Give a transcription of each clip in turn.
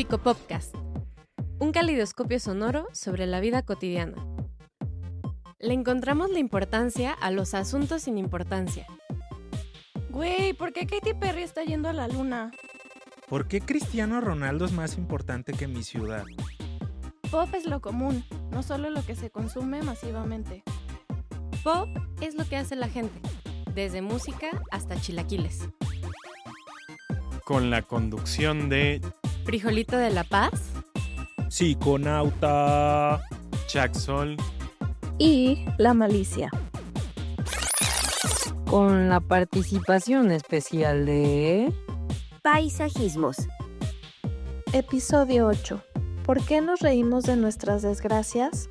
Psicopodcast, un calidoscopio sonoro sobre la vida cotidiana. Le encontramos la importancia a los asuntos sin importancia. Güey, ¿por qué Katy Perry está yendo a la luna? ¿Por qué Cristiano Ronaldo es más importante que mi ciudad? Pop es lo común, no solo lo que se consume masivamente. Pop es lo que hace la gente, desde música hasta chilaquiles. Con la conducción de Frijolito de la Paz, Psiconauta, Chuck Sol Y La Malicia. Con la participación especial de Paisajismos. Episodio 8. ¿Por qué nos reímos de nuestras desgracias?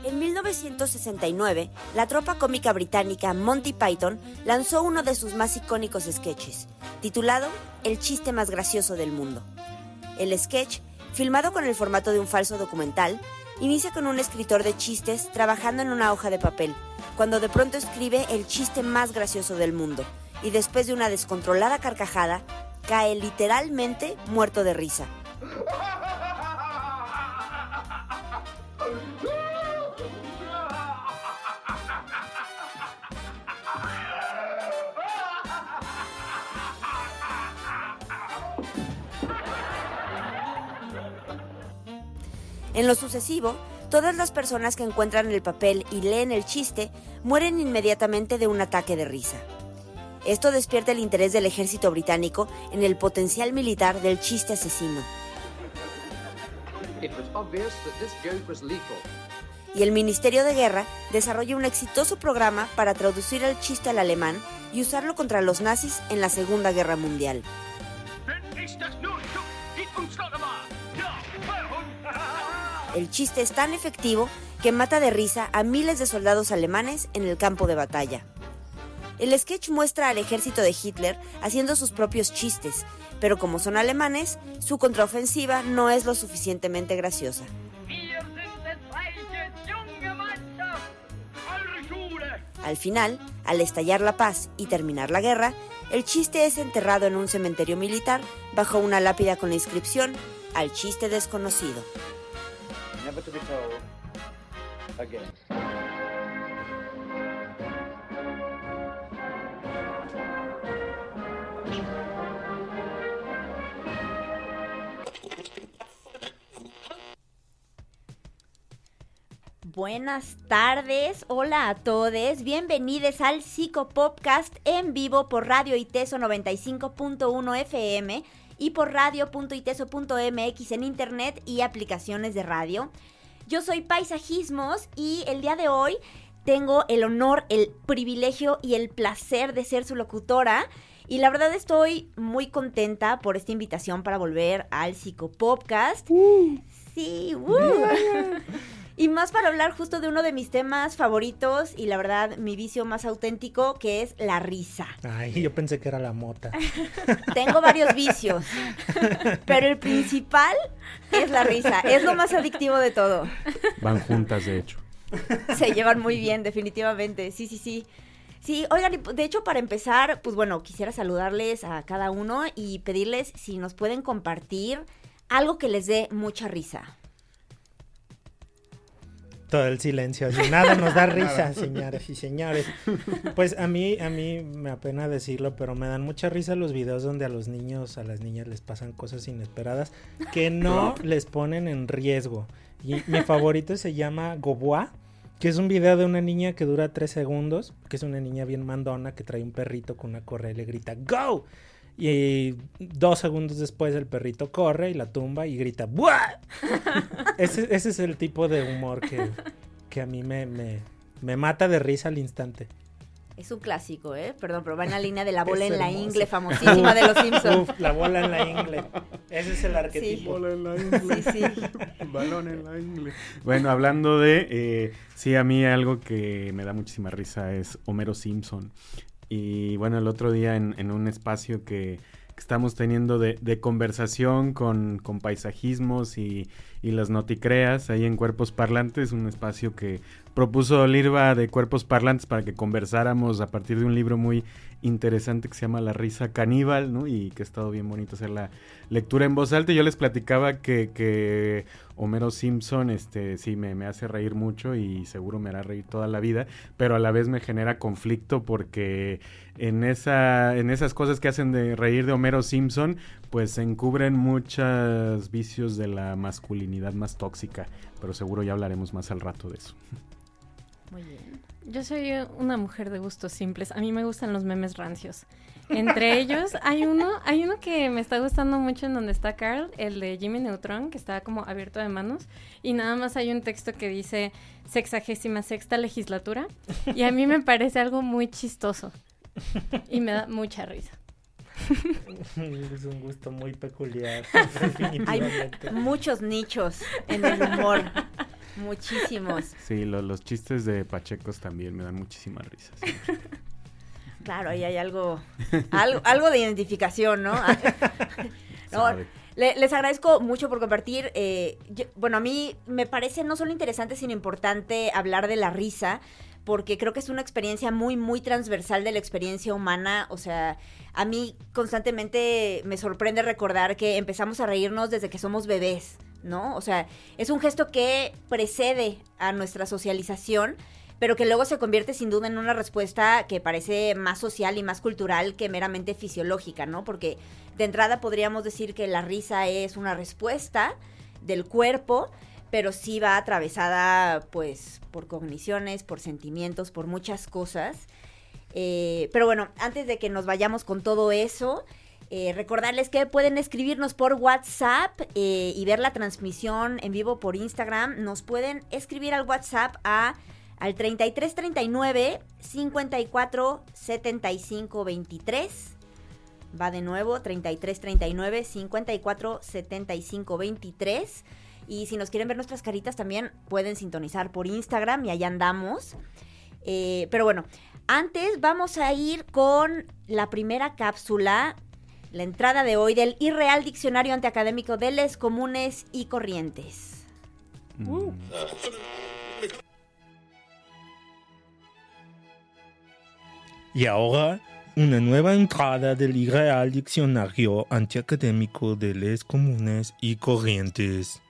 En 1969, la tropa cómica británica Monty Python lanzó uno de sus más icónicos sketches, titulado El chiste más gracioso del mundo. El sketch, filmado con el formato de un falso documental, inicia con un escritor de chistes trabajando en una hoja de papel, cuando de pronto escribe el chiste más gracioso del mundo, y después de una descontrolada carcajada, cae literalmente muerto de risa. En lo sucesivo, todas las personas que encuentran el papel y leen el chiste mueren inmediatamente de un ataque de risa. Esto despierta el interés del ejército británico en el potencial militar del chiste asesino. Y el Ministerio de Guerra desarrolla un exitoso programa para traducir el chiste al alemán y usarlo contra los nazis en la Segunda Guerra Mundial. El chiste es tan efectivo que mata de risa a miles de soldados alemanes en el campo de batalla. El sketch muestra al ejército de Hitler haciendo sus propios chistes, pero como son alemanes, su contraofensiva no es lo suficientemente graciosa. Al final, al estallar la paz y terminar la guerra, el chiste es enterrado en un cementerio militar bajo una lápida con la inscripción "Al chiste desconocido". Never to be told again. Buenas tardes, hola a todos, bienvenidos al Psicopodcast en vivo por Radio Iteso 95.1 FM y por radio.iteso.mx en internet y aplicaciones de radio. Yo soy Paisajismos y el día de hoy tengo el honor, el privilegio y el placer de ser su locutora. Y la verdad estoy muy contenta por esta invitación para volver al Psicopodcast. Sí, Y más para hablar justo de uno de mis temas favoritos y la verdad mi vicio más auténtico, que es la risa. Ay, yo pensé que era la mota. Tengo varios vicios, pero el principal es la risa, es lo más adictivo de todo. van juntas, de hecho. Se llevan muy bien, definitivamente, sí. Sí, oigan, de hecho para empezar, pues bueno, quisiera saludarles a cada uno y pedirles si nos pueden compartir algo que les dé mucha risa. Todo el silencio, así, nada nos da risa, señores y señores. Pues a mí me apena decirlo, pero me dan mucha risa los videos donde a los niños, a las niñas les pasan cosas inesperadas que no les ponen en riesgo. Y mi favorito se llama Goboa, que es un video de una niña que dura 3 segundos, que es una niña bien mandona que trae un perrito con una correa y le grita ¡Go! Y 2 segundos después el perrito corre y la tumba y grita ¡Buah! Ese es el tipo de humor que a mí me mata de risa al instante. Es un clásico, perdón, pero va en la línea de la bola Es en la hermoso. ingle, famosísima de los Simpsons. La bola en la ingle. Ese es el arquetipo. Bola en la ingle. Sí. Balón en la ingle. Bueno, hablando de... sí, a mí algo que me da muchísima risa es Homero Simpson. Y bueno, el otro día en un espacio que estamos teniendo de conversación con paisajismos y las noticreas ahí en Cuerpos Parlantes, un espacio que propuso Lirva de Cuerpos Parlantes para que conversáramos a partir de un libro muy interesante que se llama La risa caníbal, ¿no? Y que ha estado bien bonito hacer la lectura en voz alta. Y yo les platicaba que Homero Simpson sí me hace reír mucho y seguro me hará reír toda la vida, pero a la vez me genera conflicto porque en esas cosas que hacen de reír de Homero Simpson, pues se encubren muchos vicios de la masculinidad más tóxica, pero seguro ya hablaremos más al rato de eso. Muy bien. Yo soy una mujer de gustos simples. A mí me gustan los memes rancios. Entre ellos hay uno que me está gustando mucho en donde está Carl, el de Jimmy Neutron, que está como abierto de manos, y nada más hay un texto que dice 66ª legislatura, y a mí me parece algo muy chistoso y me da mucha risa. Es un gusto muy peculiar. Hay muchos nichos en el humor. Muchísimos. Sí, los chistes de Pachecos también me dan muchísimas risas. Claro, ahí hay algo de identificación, ¿no? No, les agradezco mucho por compartir. A mí me parece no solo interesante, sino importante hablar de la risa, porque creo que es una experiencia muy, muy transversal de la experiencia humana. O sea, a mí constantemente me sorprende recordar que empezamos a reírnos desde que somos bebés, ¿no? O sea, es un gesto que precede a nuestra socialización, pero que luego se convierte sin duda en una respuesta que parece más social y más cultural que meramente fisiológica, ¿no? Porque de entrada podríamos decir que la risa es una respuesta del cuerpo, pero sí va atravesada, pues, por cogniciones, por sentimientos, por muchas cosas. Pero bueno, antes de que nos vayamos con todo eso, recordarles que pueden escribirnos por WhatsApp y ver la transmisión en vivo por Instagram. Nos pueden escribir al WhatsApp al 3339 54 75 23. Va de nuevo, 3339 54 75 23. Y si nos quieren ver nuestras caritas también pueden sintonizar por Instagram y allá andamos. Pero bueno, antes vamos a ir con la primera cápsula, la entrada de hoy del Irreal Diccionario Antiacadémico de les comunes y corrientes. Y ahora, una nueva entrada del Irreal Diccionario Antiacadémico de les comunes y corrientes.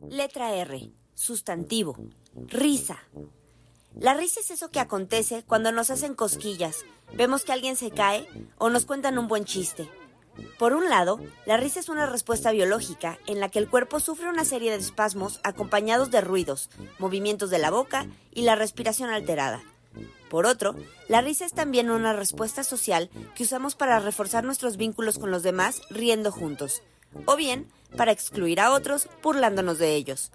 Letra R. Sustantivo. Risa. La risa es eso que acontece cuando nos hacen cosquillas, vemos que alguien se cae o nos cuentan un buen chiste. Por un lado, la risa es una respuesta biológica en la que el cuerpo sufre una serie de espasmos acompañados de ruidos, movimientos de la boca y la respiración alterada. Por otro, la risa es también una respuesta social que usamos para reforzar nuestros vínculos con los demás riendo juntos, o bien para excluir a otros burlándonos de ellos.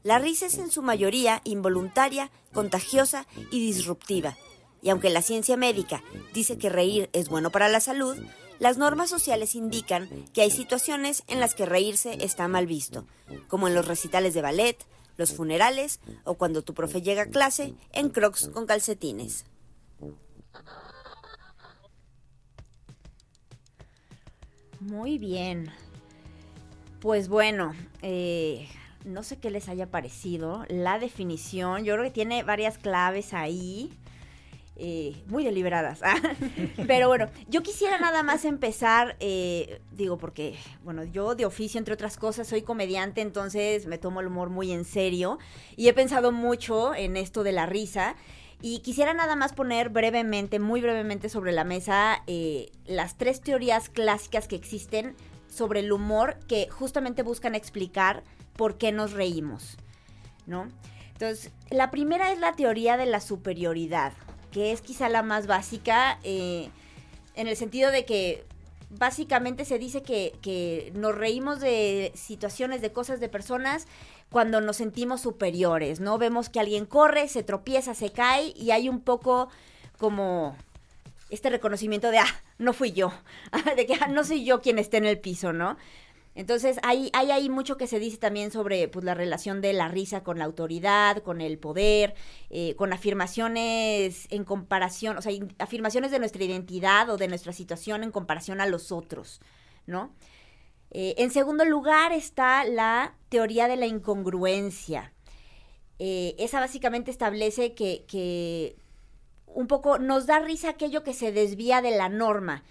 La risa es en su mayoría involuntaria, contagiosa y disruptiva, y aunque la ciencia médica dice que reír es bueno para la salud, las normas sociales indican que hay situaciones en las que reírse está mal visto, como en los recitales de ballet, los funerales o cuando tu profe llega a clase en crocs con calcetines. Muy bien. Pues bueno, no sé qué les haya parecido la definición. Yo creo que tiene varias claves ahí, muy deliberadas. Pero bueno, yo quisiera nada más empezar, porque, bueno, yo de oficio, entre otras cosas, soy comediante, entonces me tomo el humor muy en serio y he pensado mucho en esto de la risa. Y quisiera nada más poner muy brevemente sobre la mesa las 3 teorías clásicas que existen sobre el humor que justamente buscan explicar por qué nos reímos, ¿no? Entonces, la primera es la teoría de la superioridad, que es quizá la más básica, en el sentido de que básicamente se dice que nos reímos de situaciones, de cosas, de personas cuando nos sentimos superiores, ¿no? Vemos que alguien corre, se tropieza, se cae y hay un poco como este reconocimiento de, no fui yo, de que no soy yo quien esté en el piso, ¿no? Entonces, hay mucho que se dice también sobre pues, la relación de la risa con la autoridad, con el poder, con afirmaciones en comparación, o sea, afirmaciones de nuestra identidad o de nuestra situación en comparación a los otros, ¿no? En segundo lugar está la teoría de la incongruencia. Esa básicamente establece que un poco nos da risa aquello que se desvía de la norma.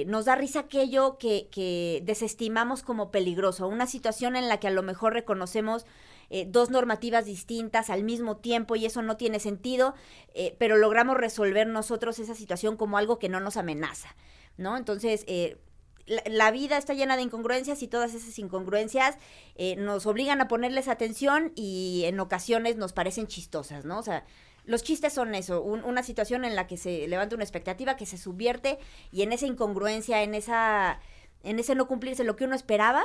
Nos da risa aquello que desestimamos como peligroso, una situación en la que a lo mejor reconocemos dos normativas distintas al mismo tiempo y eso no tiene sentido, pero logramos resolver nosotros esa situación como algo que no nos amenaza, ¿no? Entonces, la vida está llena de incongruencias y todas esas incongruencias nos obligan a ponerles atención y en ocasiones nos parecen chistosas, ¿no? O sea, los chistes son eso, una situación en la que se levanta una expectativa que se subvierte y en esa incongruencia, en ese no cumplirse lo que uno esperaba,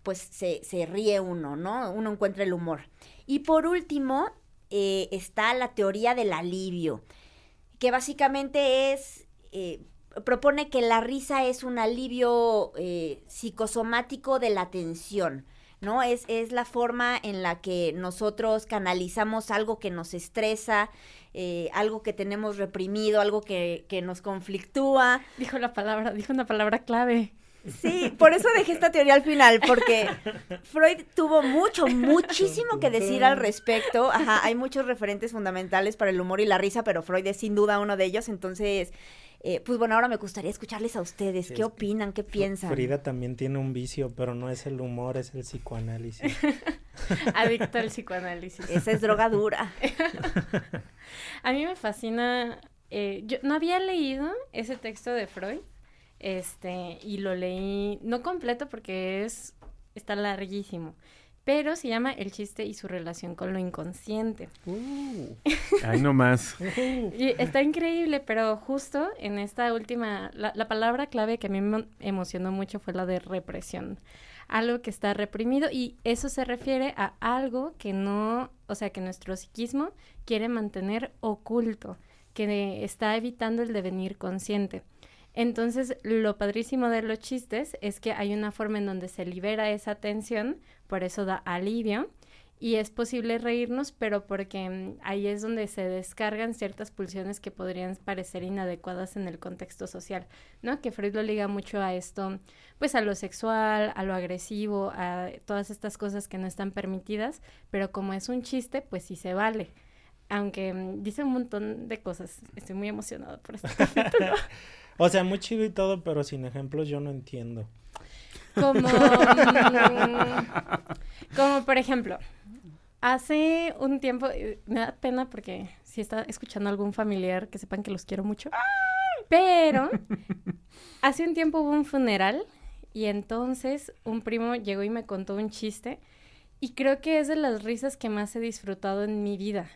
pues se ríe uno, ¿no? Uno encuentra el humor. Y por último, está la teoría del alivio, que básicamente propone que la risa es un alivio psicosomático de la tensión, ¿no? Es la forma en la que nosotros canalizamos algo que nos estresa, algo que tenemos reprimido, algo que nos conflictúa. Dijo una palabra clave. Sí, por eso dejé esta teoría al final, porque Freud tuvo muchísimo que decir al respecto. Ajá, hay muchos referentes fundamentales para el humor y la risa, pero Freud es sin duda uno de ellos, entonces... pues bueno, ahora me gustaría escucharles a ustedes. ¿Qué opinan? ¿Qué piensan? Frida también tiene un vicio, pero no es el humor, es el psicoanálisis. Adicto al psicoanálisis. Esa es droga dura. A mí me fascina. Yo no había leído ese texto de Freud, y lo leí, no completo porque está larguísimo. Pero se llama El chiste y su relación con lo inconsciente. Ay, no más. Y está increíble, pero justo en esta última, la palabra clave que a mí me emocionó mucho fue la de represión. Algo que está reprimido y eso se refiere a algo que no, o sea, que nuestro psiquismo quiere mantener oculto, que está evitando el devenir consciente. Entonces, lo padrísimo de los chistes es que hay una forma en donde se libera esa tensión, por eso da alivio, y es posible reírnos, pero porque ahí es donde se descargan ciertas pulsiones que podrían parecer inadecuadas en el contexto social, ¿no? Que Freud lo liga mucho a esto, pues a lo sexual, a lo agresivo, a todas estas cosas que no están permitidas, pero como es un chiste, pues sí se vale. Aunque dice un montón de cosas, estoy muy emocionada por este capítulo. O sea, muy chido y todo, pero sin ejemplos yo no entiendo. Como por ejemplo, hace un tiempo, me da pena porque si está escuchando algún familiar, que sepan que los quiero mucho, pero hace un tiempo hubo un funeral y entonces un primo llegó y me contó un chiste y creo que es de las risas que más he disfrutado en mi vida.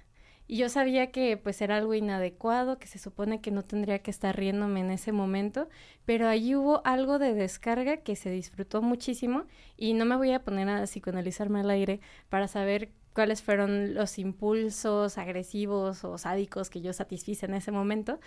Y yo sabía que pues era algo inadecuado, que se supone que no tendría que estar riéndome en ese momento, pero allí hubo algo de descarga que se disfrutó muchísimo y no me voy a poner a psicoanalizarme al aire para saber cuáles fueron los impulsos agresivos o sádicos que yo satisfice en ese momento,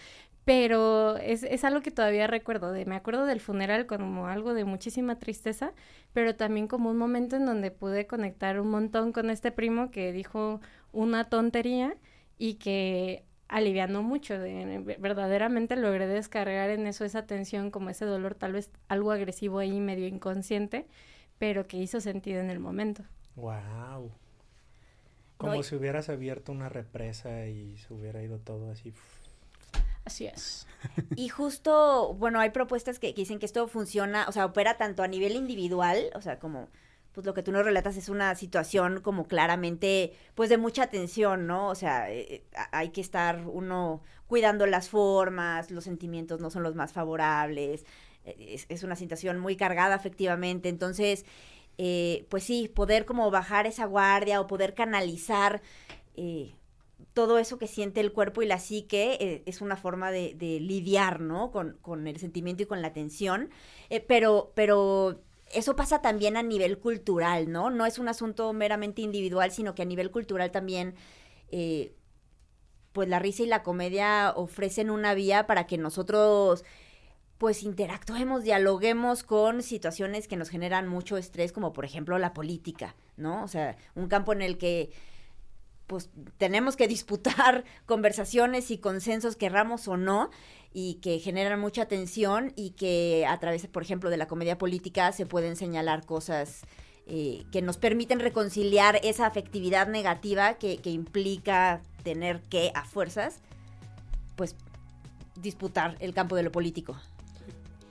pero es algo que todavía recuerdo, me acuerdo del funeral como algo de muchísima tristeza, pero también como un momento en donde pude conectar un montón con este primo que dijo una tontería y que alivianó mucho, verdaderamente logré descargar en eso esa tensión, como ese dolor tal vez algo agresivo ahí, medio inconsciente, pero que hizo sentido en el momento. Wow. Como si hubieras abierto una represa y se hubiera ido todo así. Así es. Y justo, bueno, hay propuestas que dicen que esto funciona, o sea, opera tanto a nivel individual, o sea, como pues lo que tú nos relatas es una situación como claramente, pues de mucha tensión, ¿no? O sea, hay que estar uno cuidando las formas, los sentimientos no son los más favorables, es una situación muy cargada afectivamente, entonces, pues sí, poder como bajar esa guardia o poder canalizar todo eso que siente el cuerpo y la psique es una forma de lidiar, ¿no? Con el sentimiento y con la tensión, pero eso pasa también a nivel cultural, ¿no? No es un asunto meramente individual, sino que a nivel cultural también, pues la risa y la comedia ofrecen una vía para que nosotros pues interactuemos, dialoguemos con situaciones que nos generan mucho estrés, como por ejemplo la política, ¿no? O sea, un campo en el que pues tenemos que disputar conversaciones y consensos, querramos o no, y que generan mucha tensión y que a través, por ejemplo, de la comedia política se pueden señalar cosas que nos permiten reconciliar esa afectividad negativa que implica tener que, a fuerzas, pues disputar el campo de lo político.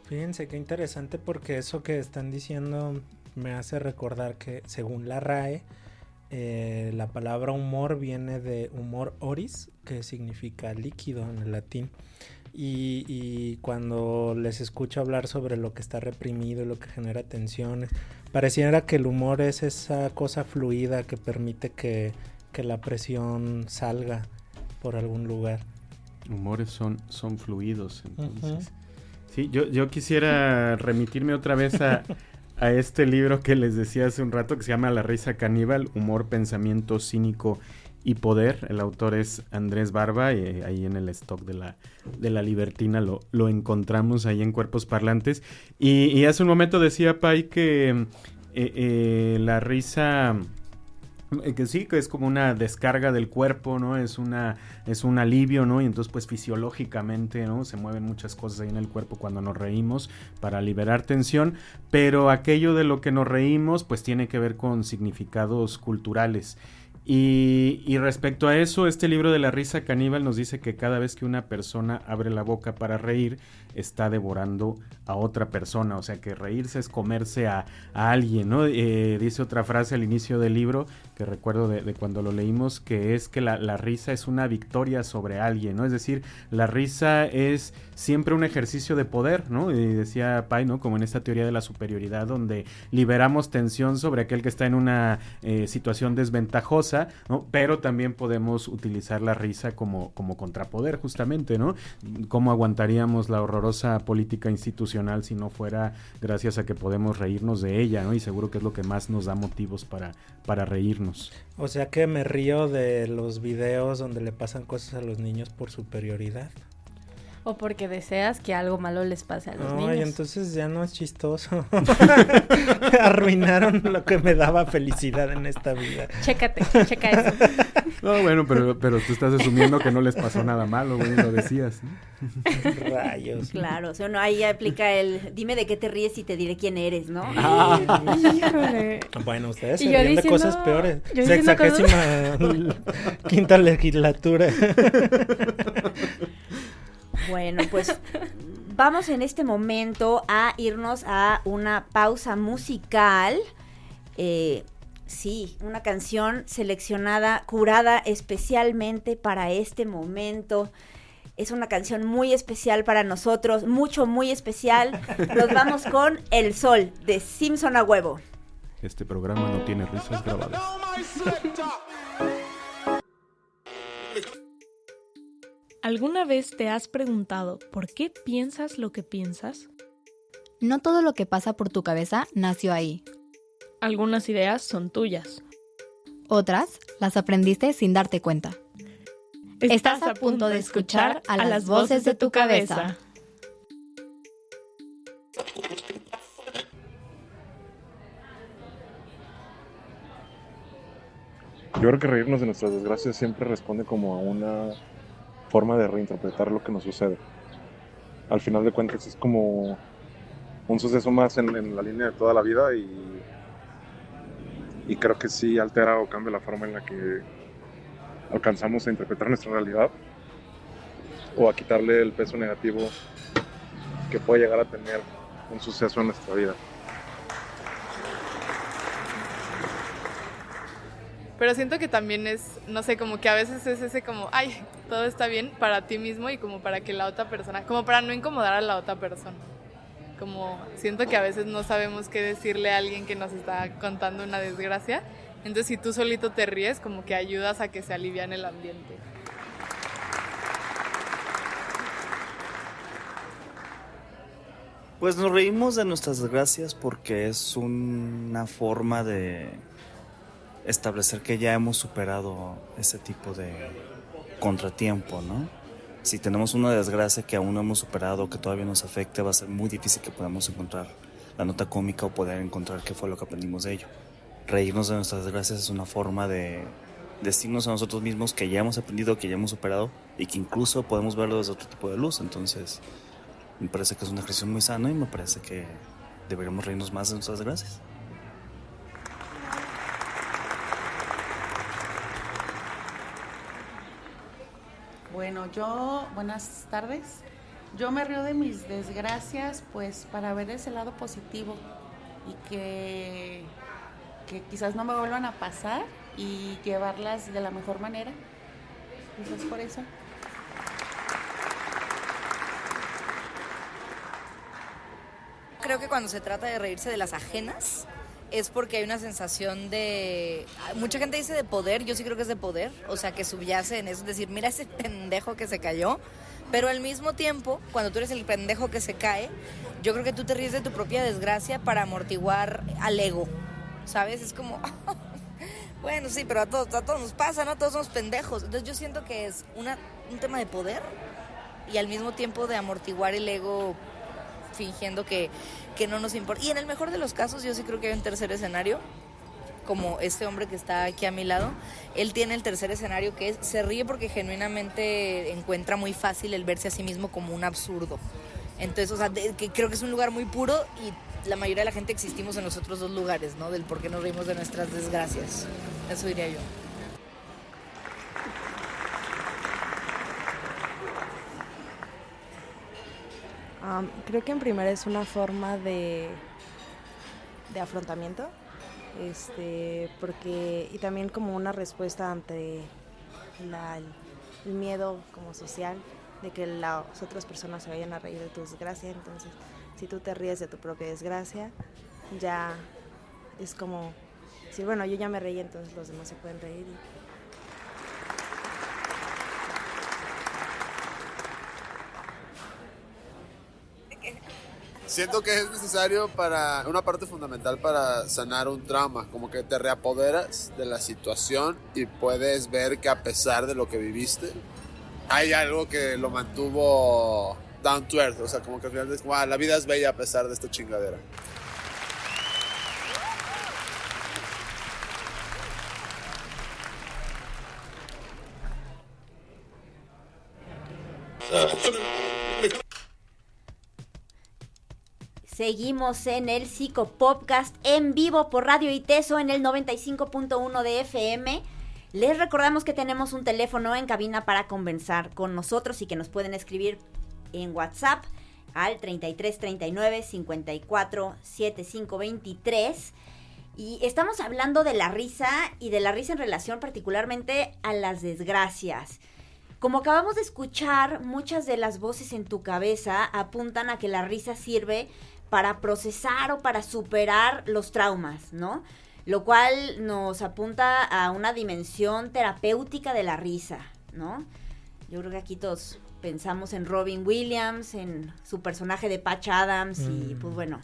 Fíjense qué interesante, porque eso que están diciendo me hace recordar que según la RAE, la palabra humor viene de humor oris, que significa líquido en el latín. Y cuando les escucho hablar sobre lo que está reprimido y lo que genera tensiones, pareciera que el humor es esa cosa fluida que permite que la presión salga por algún lugar. Humores son fluidos, entonces. Sí, yo quisiera remitirme otra vez a este libro que les decía hace un rato, que se llama La risa caníbal, humor, pensamiento cínico y poder. El autor es Andrés Barba, y ahí en el stock de la Libertina lo encontramos ahí en Cuerpos Parlantes. Y hace un momento decía Pai que la risa... que sí, que es como una descarga del cuerpo, ¿no? Es un alivio, ¿no? Y entonces, pues, fisiológicamente, ¿no? Se mueven muchas cosas ahí en el cuerpo cuando nos reímos para liberar tensión, pero aquello de lo que nos reímos, pues, tiene que ver con significados culturales. Y respecto a eso, este libro de La risa caníbal nos dice que cada vez que una persona abre la boca para reír, está devorando a otra persona. O sea, que reírse es comerse a alguien, ¿no? Dice otra frase al inicio del libro, que recuerdo de cuando lo leímos, que es que la risa es una victoria sobre alguien, ¿no? Es decir, la risa es siempre un ejercicio de poder, ¿no? Y decía Pai, ¿no? Como en esta teoría de la superioridad, donde liberamos tensión sobre aquel que está en una situación desventajosa, ¿no? Pero también podemos utilizar la risa como contrapoder, justamente, ¿no? ¿Cómo aguantaríamos la horrorosa política institucional si no fuera gracias a que podemos reírnos de ella, ¿no? Y seguro que es lo que más nos da motivos para reírnos. O sea que me río de los videos donde le pasan cosas a los niños por superioridad. O porque deseas que algo malo les pase a los niños. Ay, entonces ya no es chistoso. Arruinaron lo que me daba felicidad en esta vida. Checa eso. No, bueno, pero tú estás asumiendo que no les pasó nada malo, güey, lo decías, ¿no? Rayos. Claro, o sea, uno ahí aplica el dime de qué te ríes y te diré quién eres, ¿no? Híjole. Bueno, ustedes se Y yo ríen de diciendo- cosas peores. yo diciendo 65ª legislatura. Bueno, pues vamos en este momento a irnos a una pausa musical. Sí, una canción seleccionada, curada especialmente para este momento. Es una canción muy especial para nosotros, muy especial. Nos vamos con El Sol, de Simpson a Huevo. Este programa no tiene risas grabadas. ¿Alguna vez te has preguntado por qué piensas lo que piensas? No todo lo que pasa por tu cabeza nació ahí. Algunas ideas son tuyas. Otras las aprendiste sin darte cuenta. Estás a punto de escuchar a las voces de tu cabeza. Yo creo que reírnos de nuestras desgracias siempre responde como a una forma de reinterpretar lo que nos sucede. Al final de cuentas es como un suceso más en la línea de toda la vida y creo que sí altera o cambia la forma en la que alcanzamos a interpretar nuestra realidad o a quitarle el peso negativo que puede llegar a tener un suceso en nuestra vida. Pero siento que también es, no sé, como que a veces es ese como, ay, todo está bien para ti mismo y como para que la otra persona, como para no incomodar a la otra persona. Como siento que a veces no sabemos qué decirle a alguien que nos está contando una desgracia. Entonces si tú solito te ríes, como que ayudas a que se aliviane el ambiente. Pues nos reímos de nuestras desgracias porque es una forma de establecer que ya hemos superado ese tipo de contratiempo, ¿no? Si tenemos una desgracia que aún no hemos superado, que todavía nos afecte, va a ser muy difícil que podamos encontrar la nota cómica o poder encontrar qué fue lo que aprendimos de ello. Reírnos de nuestras desgracias es una forma de decirnos a nosotros mismos que ya hemos aprendido, que ya hemos superado y que incluso podemos verlo desde otro tipo de luz. Entonces, me parece que es un ejercicio muy sano y me parece que deberíamos reírnos más de nuestras desgracias. Bueno, buenas tardes. Yo me río de mis desgracias, pues para ver ese lado positivo y que quizás no me vuelvan a pasar y llevarlas de la mejor manera. Quizás por eso. Creo que cuando se trata de reírse de las ajenas es porque hay una sensación de... Mucha gente dice de poder, yo sí creo que es de poder, o sea, que subyace en eso, es decir, mira ese pendejo que se cayó, pero al mismo tiempo, cuando tú eres el pendejo que se cae, yo creo que tú te ríes de tu propia desgracia para amortiguar al ego, ¿sabes? Es como... Bueno, sí, pero a todos nos pasa, ¿no? Todos somos pendejos. Entonces yo siento que es un tema de poder y al mismo tiempo de amortiguar el ego fingiendo que no nos importa. Y en el mejor de los casos yo sí creo que hay un tercer escenario, como este hombre que está aquí a mi lado. Él tiene el tercer escenario que es, se ríe porque genuinamente encuentra muy fácil el verse a sí mismo como un absurdo. Entonces, o sea, que creo que es un lugar muy puro y la mayoría de la gente existimos en los otros dos lugares, ¿no? Del por qué nos reímos de nuestras desgracias. Eso diría yo. Creo que en primera es una forma de afrontamiento, porque y también como una respuesta ante el miedo como social de que las otras personas se vayan a reír de tu desgracia. Entonces, si tú te ríes de tu propia desgracia, ya es como decir, bueno, yo ya me reí, entonces los demás se pueden reír. Siento que es necesario para una parte fundamental para sanar un trauma, como que te reapoderas de la situación y puedes ver que a pesar de lo que viviste, hay algo que lo mantuvo down to earth, o sea, como que al final es como, la vida es bella a pesar de esta chingadera. Seguimos en el Psicopodcast en vivo por Radio ITESO en el 95.1 de FM. Les recordamos que tenemos un teléfono en cabina para conversar con nosotros y que nos pueden escribir en WhatsApp al 33 39 54 75 23. Y estamos hablando de la risa y de la risa en relación particularmente a las desgracias. Como acabamos de escuchar, muchas de las voces en tu cabeza apuntan a que la risa sirve para procesar o para superar los traumas, ¿no? Lo cual nos apunta a una dimensión terapéutica de la risa, ¿no? Yo creo que aquí todos pensamos en Robin Williams, en su personaje de Patch Adams y pues bueno,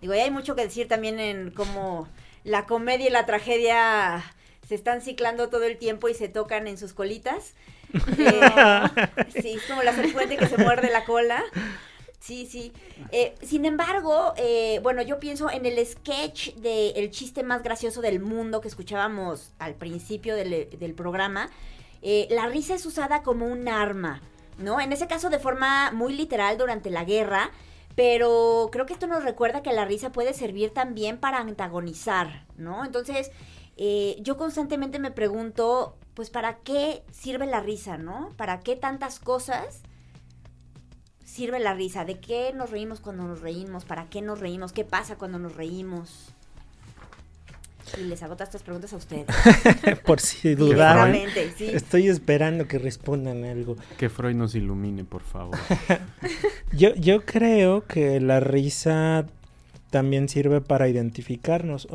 digo, y hay mucho que decir también en cómo la comedia y la tragedia se están ciclando todo el tiempo y se tocan en sus colitas. Sí, es como la serpiente que se muerde la cola. Sí. Sin embargo, bueno, yo pienso en el sketch de el chiste más gracioso del mundo que escuchábamos al principio del programa. La risa es usada como un arma, ¿no? En ese caso de forma muy literal durante la guerra, pero creo que esto nos recuerda que la risa puede servir también para antagonizar, ¿no? Entonces, yo constantemente me pregunto, pues, ¿para qué sirve la risa, no? ¿Para qué tantas cosas sirve la risa? ¿De qué nos reímos cuando nos reímos? ¿Para qué nos reímos? ¿Qué pasa cuando nos reímos? Y les hago todas estas preguntas a ustedes. Por si dudaban. Sí. Estoy esperando que respondan algo. Que Freud nos ilumine, por favor. Yo creo que la risa también sirve para identificarnos.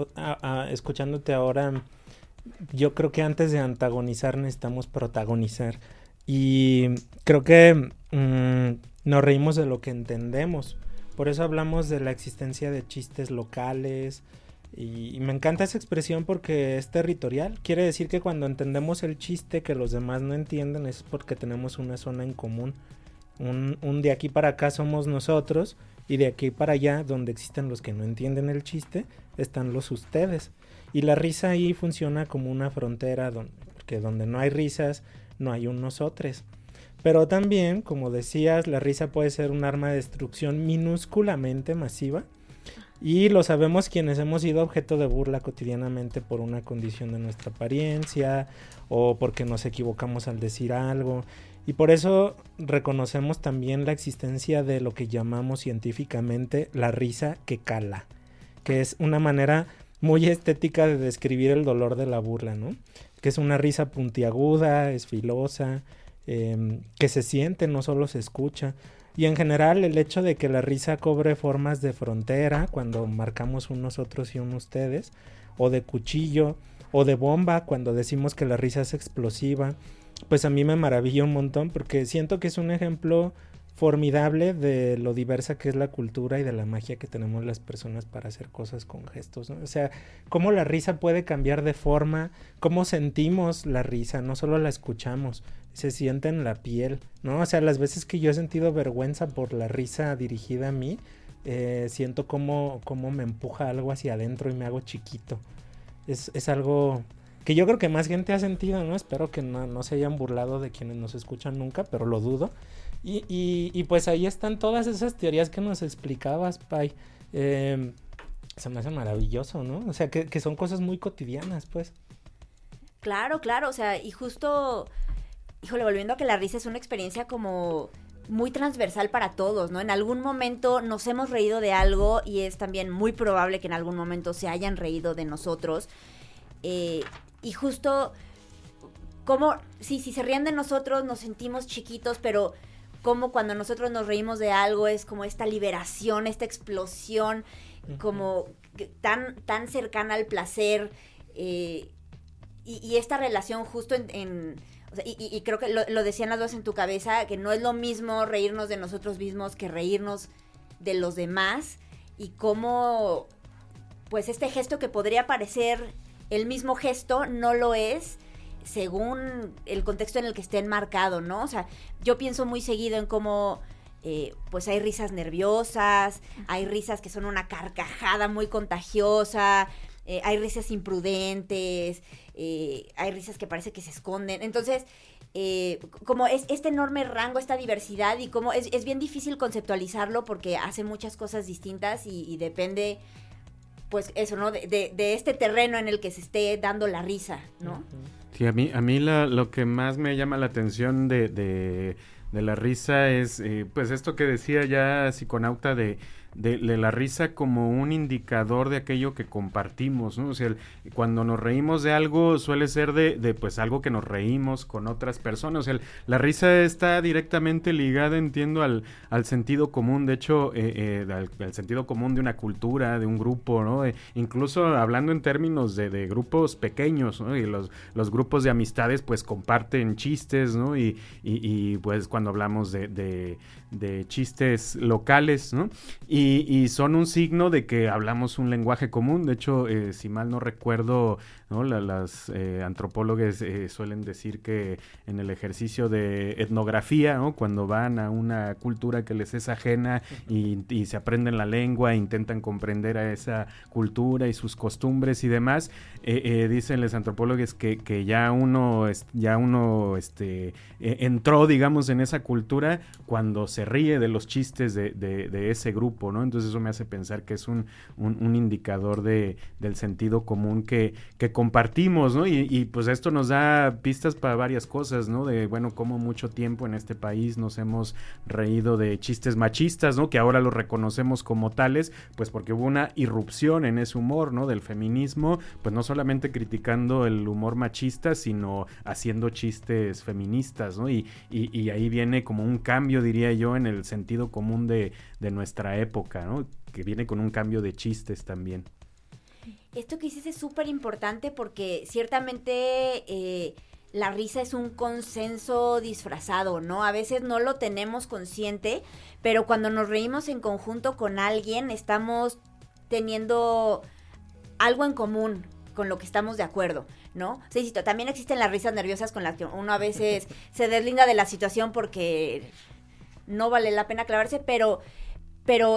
Escuchándote ahora, yo creo que antes de antagonizar necesitamos protagonizar. Y creo que nos reímos de lo que entendemos. Por eso hablamos de la existencia de chistes locales, Y me encanta esa expresión porque es territorial. Quiere decir que cuando entendemos el chiste que los demás no entienden es porque tenemos una zona en común. Un de aquí para acá somos nosotros y de aquí para allá, donde existen los que no entienden el chiste, están los ustedes. Y la risa ahí funciona como una frontera porque donde no hay risas, no hay un nosotros. Pero también, como decías, la risa puede ser un arma de destrucción minúsculamente masiva. Y lo sabemos quienes hemos sido objeto de burla cotidianamente por una condición de nuestra apariencia o porque nos equivocamos al decir algo. Y por eso reconocemos también la existencia de lo que llamamos científicamente la risa que cala, que es una manera muy estética de describir el dolor de la burla, ¿no? Que es una risa puntiaguda, es filosa, que se siente, no solo se escucha. Y en general el hecho de que la risa cobre formas de frontera cuando marcamos un nosotros y un ustedes, o de cuchillo, o de bomba cuando decimos que la risa es explosiva, pues a mí me maravilla un montón porque siento que es un ejemplo formidable de lo diversa que es la cultura y de la magia que tenemos las personas para hacer cosas con gestos, ¿no? O sea, cómo la risa puede cambiar de forma, cómo sentimos la risa, no solo la escuchamos, se siente en la piel, ¿no? O sea, las veces que yo he sentido vergüenza por la risa dirigida a mí, siento cómo me empuja algo hacia adentro y me hago chiquito. Es algo que yo creo que más gente ha sentido, ¿no? Espero que no se hayan burlado de quienes nos escuchan nunca, pero lo dudo. Y pues ahí están todas esas teorías que nos explicabas, Pai. Se me hace maravilloso, ¿no? O sea, que son cosas muy cotidianas, pues. Claro, o sea, y justo, híjole, volviendo a que la risa es una experiencia como muy transversal para todos, ¿no? En algún momento nos hemos reído de algo y es también muy probable que en algún momento se hayan reído de nosotros. Y justo, como, si se ríen de nosotros nos sentimos chiquitos, pero como cuando nosotros nos reímos de algo es como esta liberación, esta explosión, como tan cercana al placer, y esta relación justo o sea, y creo que lo decían las dos en tu cabeza, que no es lo mismo reírnos de nosotros mismos que reírnos de los demás, y cómo pues este gesto que podría parecer el mismo gesto no lo es según el contexto en el que esté enmarcado, ¿no? O sea, yo pienso muy seguido en cómo pues hay risas nerviosas, hay risas que son una carcajada muy contagiosa, hay risas imprudentes, hay risas que parece que se esconden. Entonces, como es este enorme rango, esta diversidad, y como es bien difícil conceptualizarlo porque hace muchas cosas distintas y depende, pues eso, ¿no? De este terreno en el que se esté dando la risa, ¿no? Sí, a mí lo que más me llama la atención de la risa es, pues esto que decía ya Psiconauta de la risa como un indicador de aquello que compartimos, ¿no? O sea, cuando nos reímos de algo suele ser de pues algo que nos reímos con otras personas. O sea, la risa está directamente ligada, entiendo, al sentido común. De hecho, al sentido común de una cultura, de un grupo, ¿no? Incluso hablando en términos de grupos pequeños, ¿no? Y los grupos de amistades pues comparten chistes, ¿no? Y pues cuando hablamos de chistes locales, ¿no? Y son un signo de que hablamos un lenguaje común. De hecho, si mal no recuerdo, ¿no? Las antropólogos suelen decir que en el ejercicio de etnografía, ¿no? Cuando van a una cultura que les es ajena y se aprenden la lengua, intentan comprender a esa cultura y sus costumbres y demás, dicen los antropólogos que ya uno entró, digamos, en esa cultura cuando se ríe de los chistes de ese grupo, ¿no? Entonces eso me hace pensar que es un indicador del sentido común que compartimos, ¿no? Y pues esto nos da pistas para varias cosas, ¿no? De, bueno, cómo mucho tiempo en este país nos hemos reído de chistes machistas, ¿no? Que ahora los reconocemos como tales, pues porque hubo una irrupción en ese humor, ¿no? Del feminismo, pues no solamente criticando el humor machista, sino haciendo chistes feministas, ¿no? Y ahí viene como un cambio, diría yo, en el sentido común de nuestra época, ¿no? Que viene con un cambio de chistes también. Esto que dices es súper importante porque ciertamente la risa es un consenso disfrazado, ¿no? A veces no lo tenemos consciente, pero cuando nos reímos en conjunto con alguien estamos teniendo algo en común con lo que estamos de acuerdo, ¿no? Sí, también existen las risas nerviosas con las que uno a veces se deslinda de la situación porque no vale la pena clavarse, pero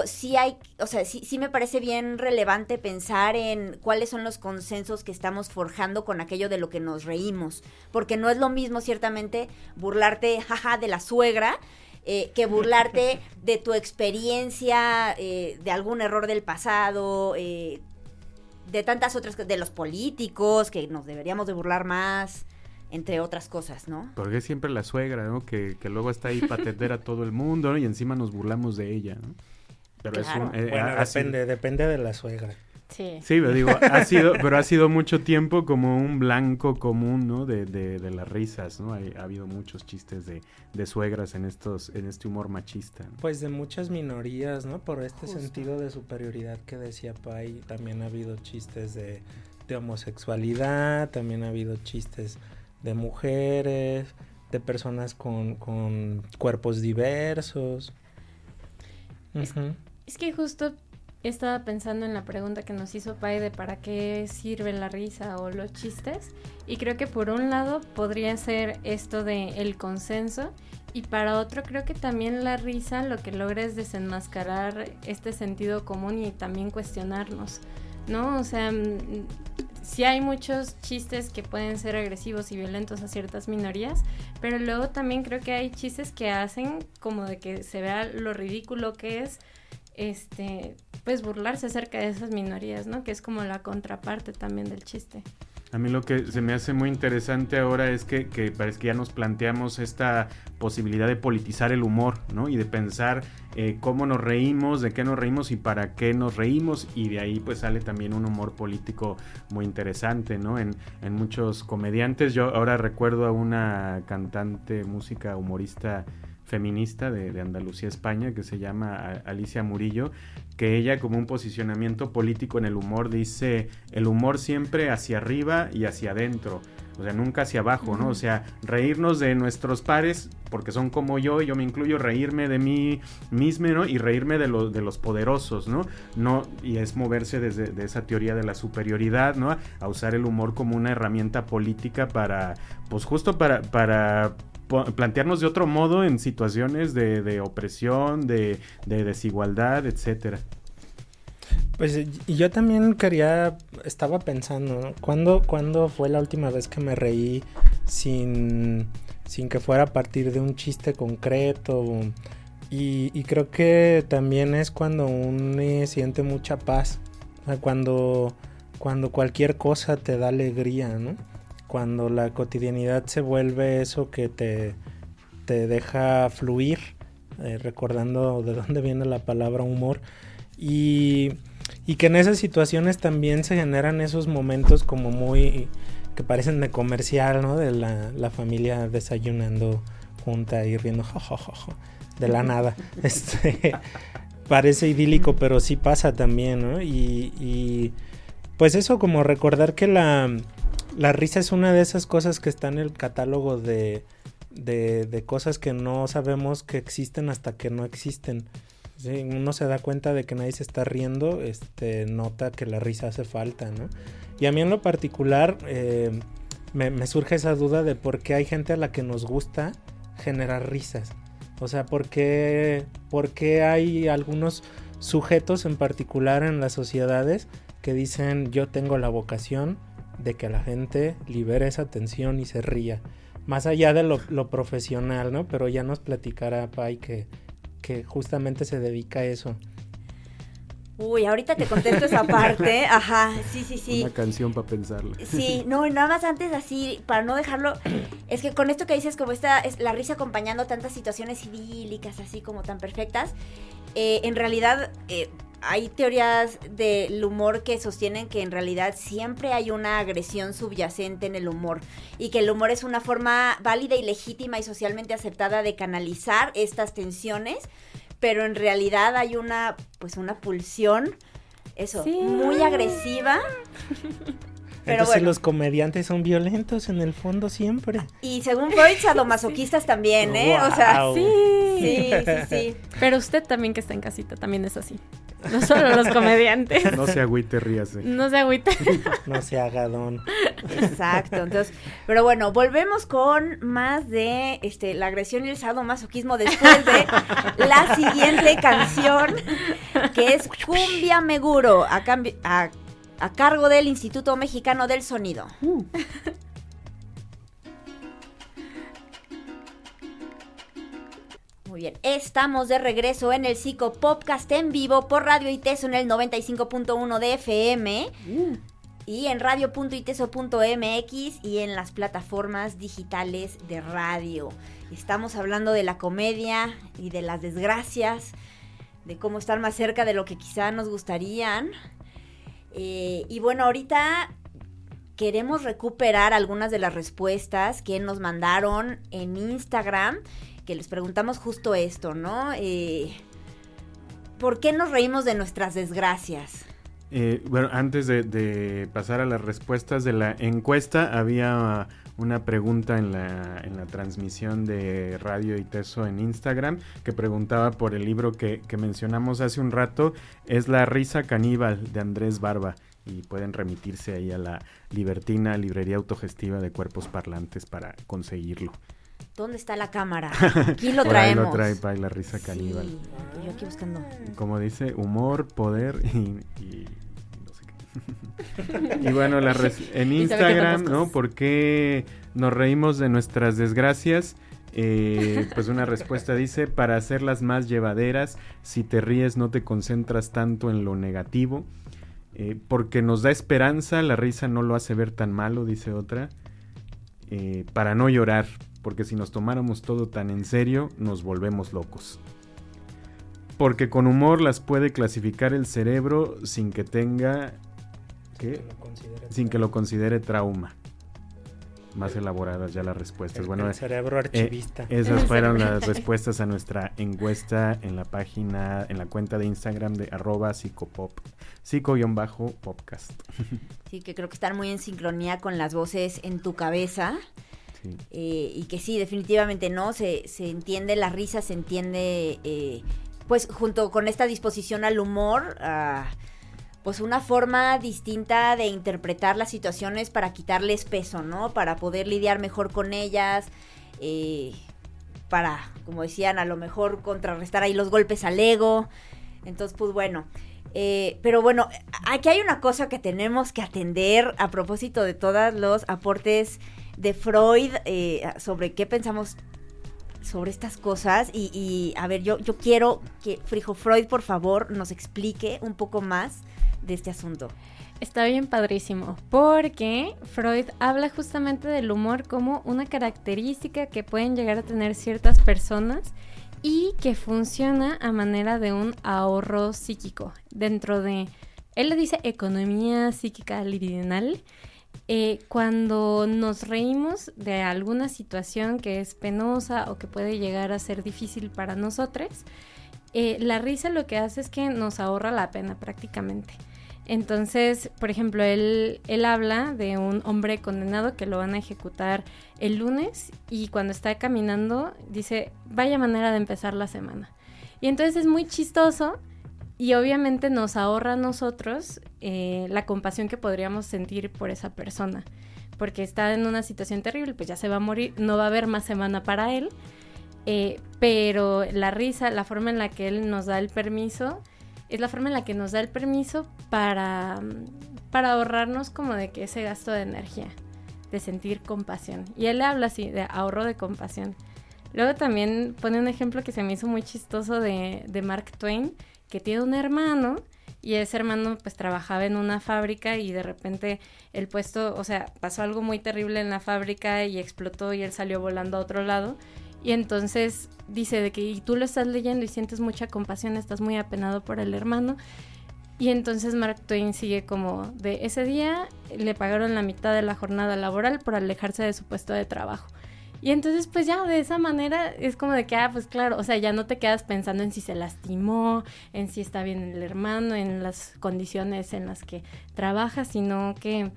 sí hay, o sea, sí me parece bien relevante pensar en cuáles son los consensos que estamos forjando con aquello de lo que nos reímos, porque no es lo mismo ciertamente burlarte, jaja, de la suegra, que burlarte de tu experiencia, de algún error del pasado, de tantas otras, de los políticos, que nos deberíamos de burlar más, entre otras cosas, ¿no? Porque es siempre la suegra, ¿no? Que luego está ahí para atender a todo el mundo, ¿no? Y encima nos burlamos de ella, ¿no? Pero claro. es Bueno, depende de la suegra. Sí, pero digo, ha sido mucho tiempo como un blanco común, ¿no? De las risas, ¿no? Ha habido muchos chistes de suegras en este humor machista, ¿no? Pues de muchas minorías, ¿no? Por este sentido de superioridad que decía Pai, también ha habido chistes de homosexualidad, también ha habido chistes de mujeres, de personas con cuerpos diversos. Es que justo estaba pensando en la pregunta que nos hizo Pai de para qué sirve la risa o los chistes, y creo que por un lado podría ser esto de el consenso, y para otro creo que también la risa lo que logra es desenmascarar este sentido común y también cuestionarnos, ¿no? O sea, sí hay muchos chistes que pueden ser agresivos y violentos a ciertas minorías, pero luego también creo que hay chistes que hacen como de que se vea lo ridículo que es pues burlarse acerca de esas minorías, ¿no? Que es como la contraparte también del chiste. A mí lo que se me hace muy interesante ahora es que parece que ya nos planteamos esta posibilidad de politizar el humor, ¿no? Y de pensar cómo nos reímos, de qué nos reímos y para qué nos reímos, y de ahí pues sale también un humor político muy interesante, ¿no? En muchos comediantes. Yo ahora recuerdo a una cantante, música, humorista feminista de Andalucía, España, que se llama Alicia Murillo, que ella, como un posicionamiento político en el humor, dice el humor siempre hacia arriba y hacia adentro, o sea, nunca hacia abajo, ¿no? O sea, reírnos de nuestros pares, porque son como yo me incluyo, reírme de mí mismo, ¿no? Y reírme de los poderosos, ¿no? Y es moverse desde esa teoría de la superioridad, ¿no? A usar el humor como una herramienta política para, pues justo para plantearnos de otro modo en situaciones de opresión, de desigualdad, etcétera. Pues yo también estaba pensando, ¿no? ¿Cuándo fue la última vez que me reí sin que fuera a partir de un chiste concreto? Y creo que también es cuando uno siente mucha paz, o sea, cuando cualquier cosa te da alegría, ¿no? Cuando la cotidianidad se vuelve eso que te deja fluir, recordando de dónde viene la palabra humor, y que en esas situaciones también se generan esos momentos como muy, que parecen de comercial, ¿no? De la familia desayunando junta y riendo, de la nada. Parece idílico, pero sí pasa también, ¿no? Y pues eso, como recordar que la risa es una de esas cosas que está en el catálogo de cosas que no sabemos que existen hasta que no existen. ¿Sí? Uno se da cuenta de que nadie se está riendo, nota que la risa hace falta, ¿no? Y a mí en lo particular me surge esa duda de por qué hay gente a la que nos gusta generar risas. O sea, ¿por qué hay algunos sujetos en particular en las sociedades que dicen yo tengo la vocación de que la gente libere esa tensión y se ría, más allá de lo profesional, ¿no? Pero ya nos platicará Pai que justamente se dedica a eso. Uy, ahorita te contesto esa parte. Ajá, sí. Una canción para pensarla. Sí, no, y nada más antes así, para no dejarlo, es que con esto que dices, como es la risa acompañando tantas situaciones idílicas, así como tan perfectas, en realidad hay teorías del humor que sostienen que en realidad siempre hay una agresión subyacente en el humor, y que el humor es una forma válida y legítima y socialmente aceptada de canalizar estas tensiones, pero en realidad hay una pulsión, muy agresiva. Entonces bueno. los comediantes son violentos en el fondo siempre. Y según Freud, sadomasoquistas también, ¿eh? Wow. O sea, sí. Pero usted también que está en casita también es así. No solo los comediantes. No se agüite, ríase. No se agüite. No se haga don. Exacto, entonces, pero bueno, volvemos con más de la agresión y el sadomasoquismo después de la siguiente canción, que es Cumbia Meguro, a cargo del Instituto Mexicano del Sonido. Muy bien, estamos de regreso en el Psico Podcast en vivo por Radio ITESO en el 95.1 de FM y en radio.iteso.mx y en las plataformas digitales de radio. Estamos hablando de la comedia y de las desgracias, de cómo estar más cerca de lo que quizá nos gustarían. Y bueno, ahorita queremos recuperar algunas de las respuestas que nos mandaron en Instagram, que les preguntamos justo esto, ¿no? ¿Por qué nos reímos de nuestras desgracias? Bueno, antes de pasar a las respuestas de la encuesta, había una pregunta en la transmisión de Radio ITESO en Instagram que preguntaba por el libro que mencionamos hace un rato. Es La risa caníbal de Andrés Barba y pueden remitirse ahí a la Libertina, librería autogestiva de cuerpos parlantes para conseguirlo. ¿Dónde está la cámara? Aquí lo traemos. Ahí lo trae para La risa caníbal. Sí, yo aquí buscando. Como dice, humor, poder y no sé qué. Y bueno, en Instagram, ¿no? ¿Por qué nos reímos de nuestras desgracias? Pues una respuesta dice, para hacerlas más llevaderas, si te ríes no te concentras tanto en lo negativo. Porque nos da esperanza, la risa no lo hace ver tan malo, dice otra. Para no llorar, porque si nos tomáramos todo tan en serio, nos volvemos locos. Porque con humor las puede clasificar el cerebro sin que tenga... ¿qué? Sin que lo considere trauma. Más elaboradas ya las respuestas. El cerebro archivista. Esas fueron las respuestas a nuestra encuesta en la página, en la cuenta de Instagram de @psicopop, psico_podcast. Sí, que creo que están muy en sincronía con las voces en tu cabeza. Sí. Y que sí, definitivamente no, se entiende la risa, se entiende, pues junto con esta disposición al humor, pues una forma distinta de interpretar las situaciones para quitarles peso, ¿no? Para poder lidiar mejor con ellas, para, como decían, a lo mejor contrarrestar ahí los golpes al ego. Entonces, pues bueno, pero bueno, aquí hay una cosa que tenemos que atender a propósito de todos los aportes de Freud sobre qué pensamos sobre estas cosas y a ver, yo quiero que Frijo Freud, por favor, nos explique un poco más de este asunto. Está bien padrísimo, porque Freud habla justamente del humor como una característica que pueden llegar a tener ciertas personas y que funciona a manera de un ahorro psíquico. Dentro de, él le dice economía psíquica libidinal. Cuando nos reímos de alguna situación que es penosa o que puede llegar a ser difícil para nosotros, la risa lo que hace es que nos ahorra la pena prácticamente. Entonces, por ejemplo, él habla de un hombre condenado que lo van a ejecutar el lunes y cuando está caminando dice, vaya manera de empezar la semana. Y entonces es muy chistoso y obviamente nos ahorra a nosotros la compasión que podríamos sentir por esa persona. Porque está en una situación terrible, pues ya se va a morir, no va a haber más semana para él. Pero la risa, la forma en la que él nos da el permiso... es la forma en la que nos da el permiso para ahorrarnos como de que ese gasto de energía, de sentir compasión. Y él habla así, de ahorro de compasión. Luego también pone un ejemplo que se me hizo muy chistoso de Mark Twain, que tiene un hermano, y ese hermano pues trabajaba en una fábrica y de repente el puesto, o sea, pasó algo muy terrible en la fábrica y explotó y él salió volando a otro lado. Y entonces dice de que y tú lo estás leyendo y sientes mucha compasión, estás muy apenado por el hermano. Y entonces Mark Twain sigue como de ese día le pagaron la mitad de la jornada laboral por alejarse de su puesto de trabajo. Y entonces pues ya de esa manera es como de que, pues claro, o sea, ya no te quedas pensando en si se lastimó, en si está bien el hermano, en las condiciones en las que trabaja, sino que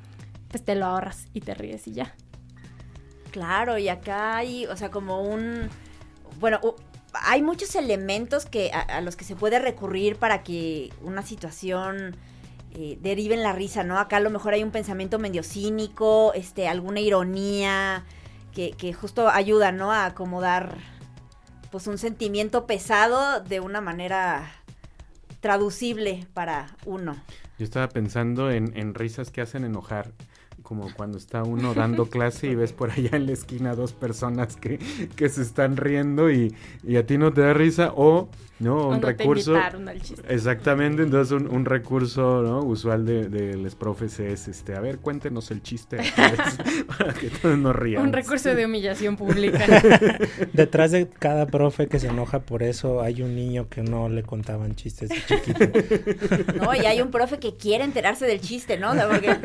pues te lo ahorras y te ríes y ya. Claro, y acá hay, o sea, como bueno, hay muchos elementos a los que se puede recurrir para que una situación derive en la risa, ¿no? Acá a lo mejor hay un pensamiento medio cínico, alguna ironía, que justo ayuda, ¿no? A acomodar, pues, un sentimiento pesado de una manera traducible para uno. Yo estaba pensando en risas que hacen enojar, como cuando está uno dando clase y ves por allá en la esquina 2 personas que se están riendo y a ti no te da risa, o no, un recurso. Te invitaron al chiste. Exactamente, entonces un recurso, ¿no?, usual de los profes es a ver, cuéntenos el chiste para que todos nos ríamos. Un recurso de humillación pública. Detrás de cada profe que se enoja por eso hay un niño que no le contaban chistes de chiquito. No, y hay un profe que quiere enterarse del chiste, ¿no? O sea, porque,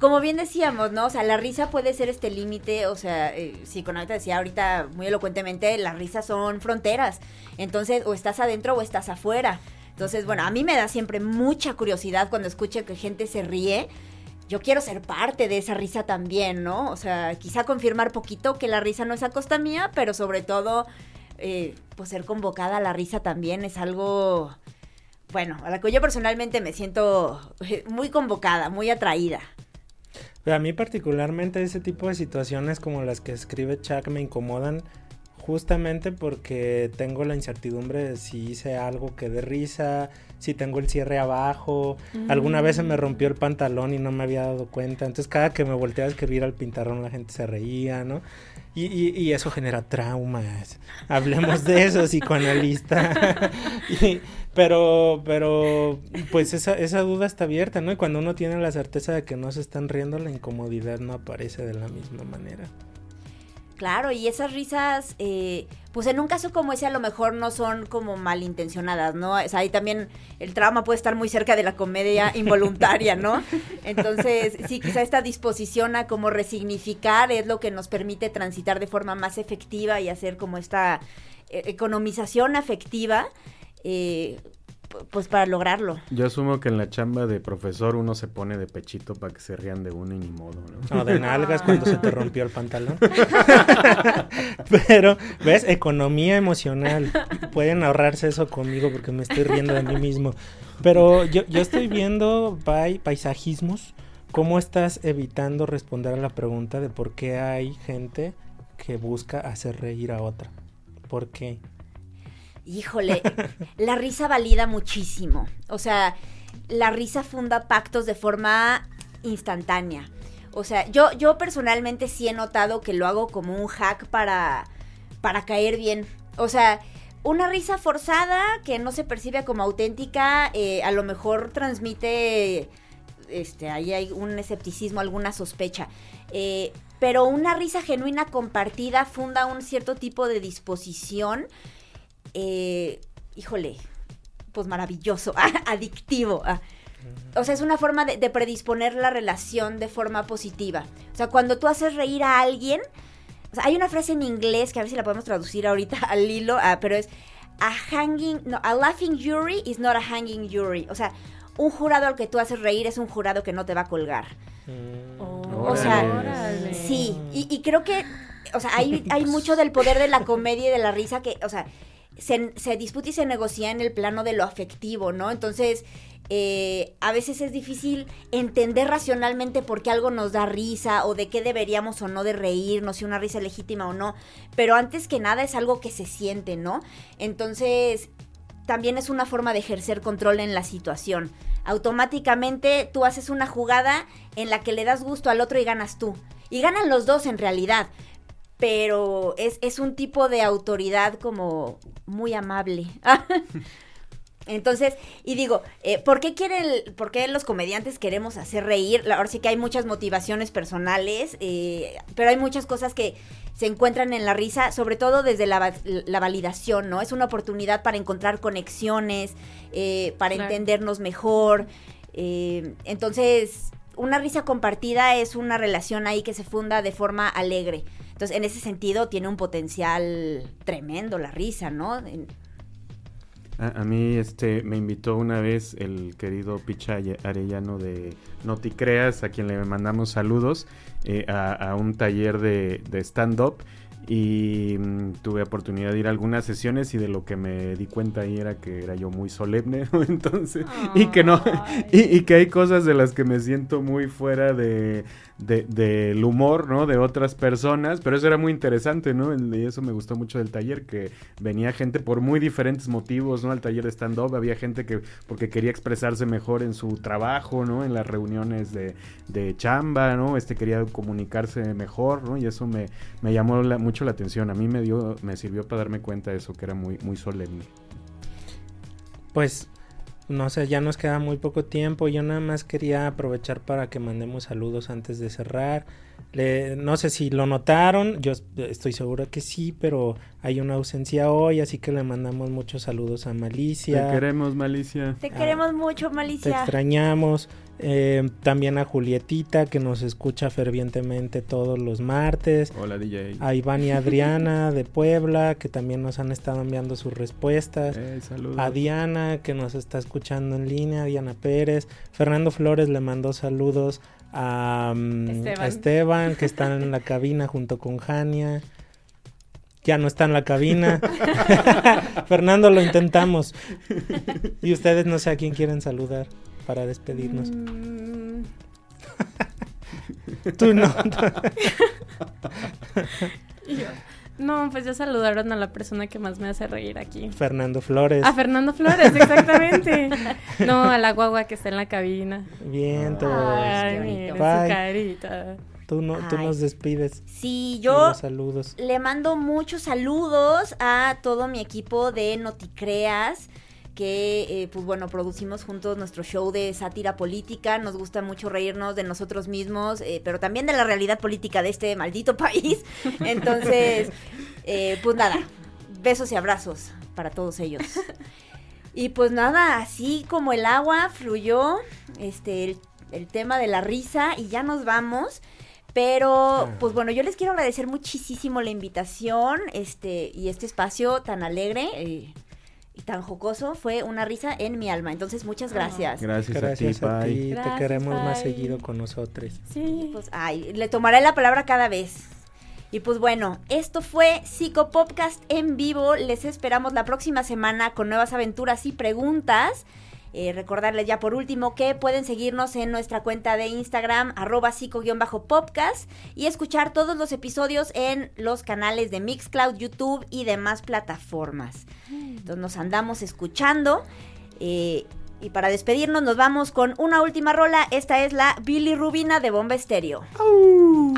como bien decíamos, ¿no? O sea, la risa puede ser este límite, o sea, Psiconauta decía ahorita muy elocuentemente, las risas son fronteras. Entonces, o estás adentro o estás afuera. Entonces, bueno, a mí me da siempre mucha curiosidad cuando escucho que gente se ríe. Yo quiero ser parte de esa risa también, ¿no? O sea, quizá confirmar poquito que la risa no es a costa mía, pero sobre todo, pues ser convocada a la risa también es algo, bueno, a la que yo personalmente me siento muy convocada, muy atraída. Pero a mí particularmente ese tipo de situaciones como las que escribe Chuck me incomodan justamente porque tengo la incertidumbre de si hice algo que dé risa, si tengo el cierre abajo. Alguna vez se me rompió el pantalón y no me había dado cuenta. Entonces cada que me volteaba a escribir al pintarrón la gente se reía, ¿no? Y eso genera traumas. Hablemos de eso, psicoanalista. Pero pues esa duda está abierta, ¿no? Y cuando uno tiene la certeza de que no se están riendo, la incomodidad no aparece de la misma manera. Claro, y esas risas, pues en un caso como ese a lo mejor no son como malintencionadas, ¿no? O sea, ahí también el trauma puede estar muy cerca de la comedia involuntaria, ¿no? Entonces, sí, quizá esta disposición a como resignificar es lo que nos permite transitar de forma más efectiva y hacer como esta economización afectiva, pues para lograrlo. Yo asumo que en la chamba de profesor uno se pone de pechito para que se rían de uno y ni modo, ¿no? O de nalgas cuando se te rompió el pantalón. Pero, ¿ves? Economía emocional. Pueden ahorrarse eso conmigo porque me estoy riendo de mí mismo. Pero yo estoy viendo, paisajismos, cómo estás evitando responder a la pregunta de por qué hay gente que busca hacer reír a otra. ¿Por qué? Híjole, la risa valida muchísimo. O sea, la risa funda pactos de forma instantánea. O sea, yo personalmente sí he notado que lo hago como un hack para caer bien. O sea, una risa forzada que no se percibe como auténtica, a lo mejor transmite, ahí hay un escepticismo, alguna sospecha. Pero una risa genuina compartida funda un cierto tipo de disposición. Híjole, pues maravilloso, adictivo. O sea, es una forma de predisponer la relación de forma positiva. O sea, cuando tú haces reír a alguien, o sea, hay una frase en inglés que a ver si la podemos traducir ahorita al hilo, pero es a laughing jury is not a hanging jury. O sea, un jurado al que tú haces reír es un jurado que no te va a colgar. O sea, órale. Sí, y creo que, o sea, hay mucho del poder de la comedia y de la risa que, o sea, se disputa y se negocia en el plano de lo afectivo, ¿no? Entonces, a veces es difícil entender racionalmente por qué algo nos da risa o de qué deberíamos o no de reírnos, si una risa es legítima o no, pero antes que nada es algo que se siente, ¿no? Entonces, también es una forma de ejercer control en la situación. Automáticamente tú haces una jugada en la que le das gusto al otro y ganas tú. Y ganan los dos en realidad. Pero es un tipo de autoridad como muy amable. Entonces, y digo, ¿por qué los comediantes queremos hacer reír? Ahora sí que hay muchas motivaciones personales, pero hay muchas cosas que se encuentran en la risa, sobre todo desde la validación, ¿no? Es una oportunidad para encontrar conexiones, para entendernos mejor. Entonces, una risa compartida es una relación ahí que se funda de forma alegre. Entonces, en ese sentido, tiene un potencial tremendo la risa, ¿no? A mí me invitó una vez el querido Picha Arellano de Noticreas, a quien le mandamos saludos, a un taller de stand-up. Y tuve oportunidad de ir a algunas sesiones y de lo que me di cuenta ahí era que era yo muy solemne, ¿no? Entonces, y que no, y que hay cosas de las que me siento muy fuera del humor, ¿no? De otras personas, pero eso era muy interesante, ¿no? Y eso me gustó mucho del taller, que venía gente por muy diferentes motivos, ¿no? Al taller de stand-up había gente que porque quería expresarse mejor en su trabajo, ¿no? En las reuniones de chamba, ¿no? Quería comunicarse mejor, ¿no? Y eso me llamó mucho la atención. A mí me sirvió para darme cuenta de eso, que era muy, muy solemne. Pues, no sé, ya nos queda muy poco tiempo. Yo nada más quería aprovechar para que mandemos saludos antes de cerrar. No sé si lo notaron, yo estoy seguro que sí, pero hay una ausencia hoy, así que le mandamos muchos saludos a Malicia. Te queremos, Malicia. Te queremos mucho, Malicia. Te extrañamos. También a Julietita, que nos escucha fervientemente todos los martes. Hola, DJ. A Iván y Adriana de Puebla, que también nos han estado enviando sus respuestas. Saludos. A Diana, que nos está escuchando en línea, Diana Pérez. Fernando Flores le mandó saludos a Esteban, que está en la cabina junto con Jania. Ya no está en la cabina. Fernando, lo intentamos. Y ustedes no sé a quién quieren saludar para despedirnos. Tú no. No, pues ya saludaron a la persona que más me hace reír aquí. Fernando Flores. A Fernando Flores, exactamente. No, a la guagua que está en la cabina. Bien, todos. Ay, mira su carita. Tú nos despides. Sí, yo saludos. Le mando muchos saludos a todo mi equipo de Noticreas, que pues bueno, producimos juntos nuestro show de sátira política. Nos gusta mucho reírnos de nosotros mismos, pero también de la realidad política de este maldito país. Entonces, pues nada, besos y abrazos para todos ellos. Y pues nada, así como el agua fluyó el tema de la risa y ya nos vamos. Pero, pues bueno, yo les quiero agradecer muchísimo la invitación, y este espacio tan alegre y tan jocoso. Fue una risa en mi alma. Entonces, muchas gracias. Gracias a ti. Gracias, te queremos Pai. más seguido con nosotros. Sí. Pues, le tomaré la palabra cada vez. Y pues bueno, esto fue Psicopodcast en vivo. Les esperamos la próxima semana con nuevas aventuras y preguntas. Recordarles ya por último que pueden seguirnos en nuestra cuenta de Instagram @psico_podcast y escuchar todos los episodios en los canales de Mixcloud, YouTube y demás plataformas. Entonces nos andamos escuchando y para despedirnos nos vamos con una última rola. Esta es la Bilirrubina de Bomba Estéreo. ¡Au!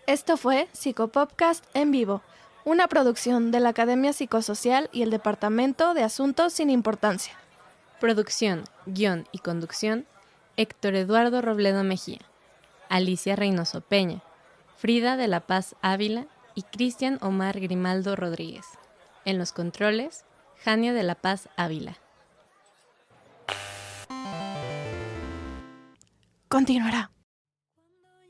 Esto fue Psicopodcast en vivo, una producción de la Academia Psicosocial y el Departamento de Asuntos sin Importancia. Producción, guión y conducción, Héctor Eduardo Robledo Mejía, Alicia Reynoso Peña, Frida de la Paz Ávila y Cristian Omar Grimaldo Rodríguez. En los controles, Jania de la Paz Ávila. Continuará.